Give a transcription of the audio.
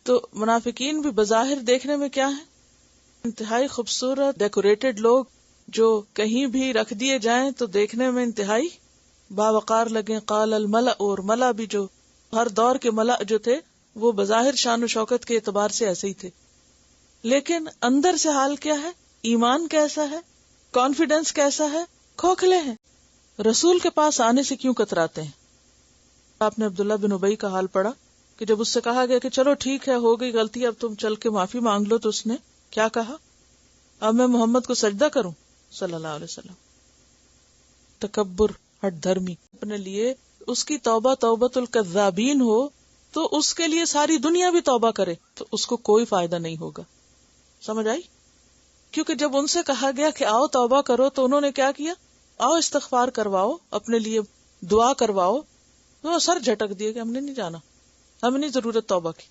تو منافقین بھی بظاہر دیکھنے میں کیا ہے؟ انتہائی خوبصورت ڈیکوریٹڈ لوگ جو کہیں بھی رکھ دیے جائیں تو دیکھنے میں انتہائی باوقار لگیں. قال الملأ، اور ملأ بھی جو ہر دور کے ملأ جو تھے وہ بظاہر شان و شوکت کے اعتبار سے ایسے ہی تھے، لیکن اندر سے حال کیا ہے؟ ایمان کیسا ہے؟ کانفیڈنس کیسا ہے؟ کھوکھلے ہیں. رسول کے پاس آنے سے کیوں کتراتے ہیں؟ آپ نے عبداللہ بن ابی کا حال پڑھا کہ جب اس سے کہا گیا کہ چلو ٹھیک ہے ہو گئی غلطی، اب تم چل کے معافی مانگ لو، تو اس نے کیا کہا؟ اب میں محمد کو سجدہ کروں صلی اللہ علیہ وسلم. تکبر، ہٹ دھرمی، اپنے لیے اس کی توبہ توبۃ الکذابین ہو تو اس کے لیے ساری دنیا بھی توبہ کرے تو اس کو کوئی فائدہ نہیں ہوگا. سمجھ آئی؟ کیونکہ جب ان سے کہا گیا کہ آؤ توبہ کرو تو انہوں نے کیا کیا؟ آؤ استغفار کرواؤ، اپنے لیے دعا کرواؤ، وہ سر جھٹک دیے کہ ہم نے نہیں جانا، ہمیں نہیں ضرورت توبہ کی.